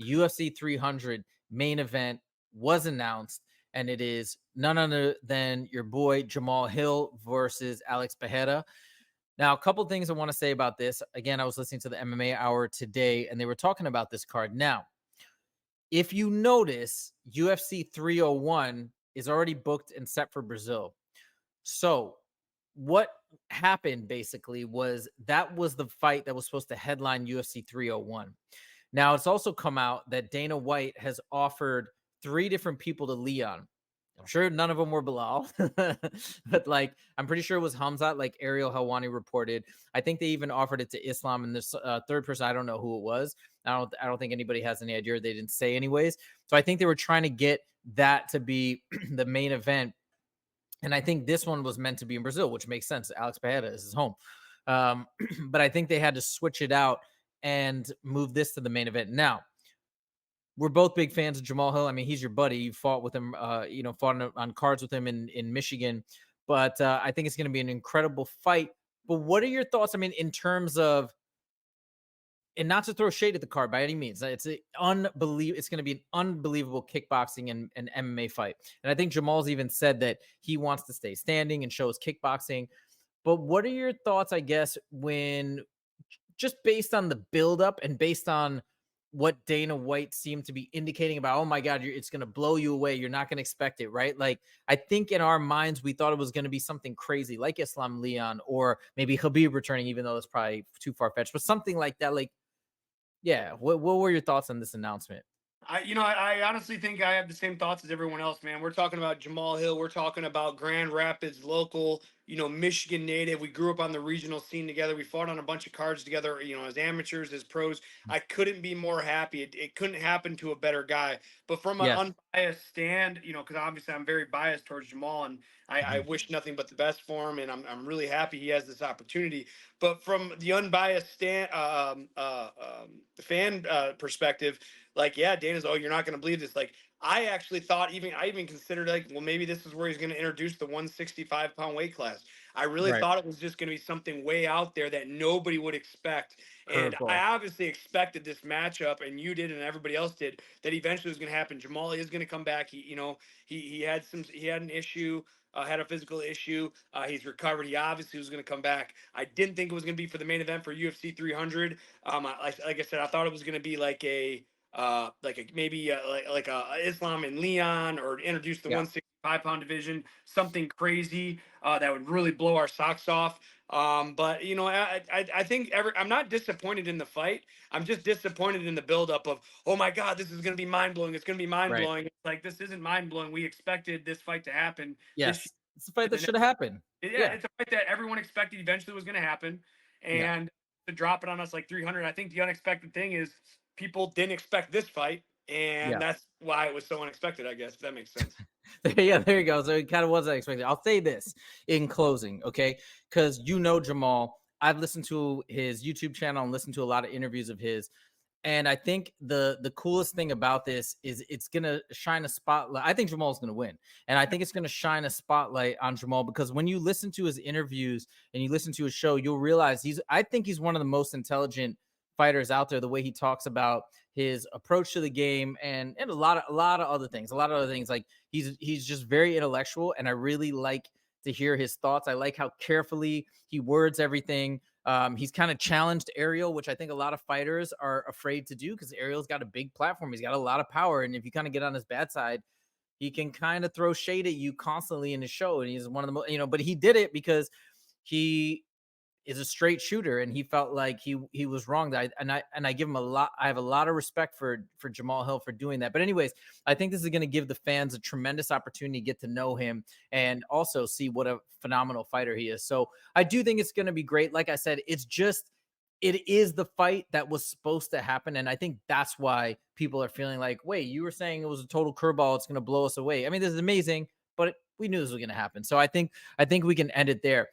UFC 300 main event was announced, and it is none other than your boy Jamal Hill versus Alex Pereira. Now, a couple things I want to say about this. Again, I was listening to the MMA Hour today, and they were talking about this card. Now, if you notice, UFC 301 is already booked and set for Brazil. So, what happened basically was that was the fight that was supposed to headline UFC 301. Now, it's also come out that Dana White has offered three different people to Leon. I'm sure none of them were Bilal, but like I'm pretty sure it was Hamzat, like Ariel Helwani reported. I think they even offered it to Islam, and this third person, I don't know who it was. I don't think anybody has any idea. They didn't say anyways. So I think they were trying to get that to be the main event, and I think this one was meant to be in Brazil, which makes sense. Alex Pereira is his home. Um, but I think they had to switch it out and move this to the main event. Now, we're both big fans of Jamal Hill. I mean, he's your buddy. You fought with him, fought on cards with him in Michigan. But I think it's going to be an incredible fight. But what are your thoughts? I mean, in terms of, and not to throw shade at the card by any means, it's unbelievable. It's going to be an unbelievable kickboxing and MMA fight. And I think Jamal's even said that he wants to stay standing and show his kickboxing. But what are your thoughts, I guess, when just based on the buildup and based on what Dana White seemed to be indicating about, oh my God, it's going to blow you away. You're not going to expect it, right? Like, I think in our minds, we thought it was going to be something crazy like Islam Leon or maybe Khabib returning, even though it's probably too far fetched, but something like that. Like, yeah. What were your thoughts on this announcement? I honestly think I have the same thoughts as everyone else, man. We're talking about Jamal Hill. We're talking about Grand Rapids, local, Michigan native. We grew up on the regional scene together. We fought on a bunch of cards together, as amateurs, as pros. I couldn't be more happy. It couldn't happen to a better guy. But from an Yes. unbiased stand, because obviously I'm very biased towards Jamal, and I Mhm. wish nothing but the best for him, and I'm really happy he has this opportunity. But from the unbiased stand, fan perspective, like, yeah, Dana's, oh, you're not going to believe this. Like, I even considered, like, well, maybe this is where he's going to introduce the 165-pound weight class. I really Right. thought it was just going to be something way out there that nobody would expect. And I Curveball. obviously expected this matchup, and you did, and everybody else did, that eventually was going to happen. Jamal is going to come back. He had an issue. Had a physical issue. He's recovered. He obviously was going to come back. I didn't think it was going to be for the main event for UFC 300. Like I said, I thought it was going to be maybe like a Islam and Leon, or introduce the Yeah. 165-pound division, something crazy that would really blow our socks off. But I think I'm not disappointed in the fight. I'm just disappointed in the buildup of, oh my God, this is going to be mind blowing. It's going to be mind Right. blowing. Like, this isn't mind blowing. We expected this fight to happen this Yes. It's a fight that year. should have happened. Yeah, Yeah. it's a fight that everyone expected eventually was going to happen, Yeah. and to drop it on us like 300. I think the unexpected thing is people didn't expect this fight, and Yeah. that's why it was so unexpected. I guess, if that makes sense. Yeah, there you go. So it kind of was unexpected. I'll say this in closing, okay? Because Jamal. I've listened to his YouTube channel and listened to a lot of interviews of his. And I think the coolest thing about this is it's gonna shine a spotlight. I think Jamal's gonna win, and I think it's gonna shine a spotlight on Jamal because when you listen to his interviews and you listen to his show, you'll realize I think he's one of the most intelligent fighters out there. The way he talks about his approach to the game and a lot of other things, like he's just very intellectual, and I really like to hear his thoughts. I like how carefully he words everything. He's kind of challenged Ariel, which I think a lot of fighters are afraid to do because Ariel's got a big platform. He's got a lot of power. And if you kind of get on his bad side, he can kind of throw shade at you constantly in his show. And he's one of the most, but he did it because he is a straight shooter and he felt like he was wrong. I give him a lot. I have a lot of respect for Jamal Hill for doing that. But anyways, I think this is going to give the fans a tremendous opportunity to get to know him and also see what a phenomenal fighter he is. So I do think it's going to be great. Like I said, it is the fight that was supposed to happen. And I think that's why people are feeling like, wait, you were saying it was a total curveball. It's going to blow us away. I mean, this is amazing, but we knew this was going to happen. So I think we can end it there.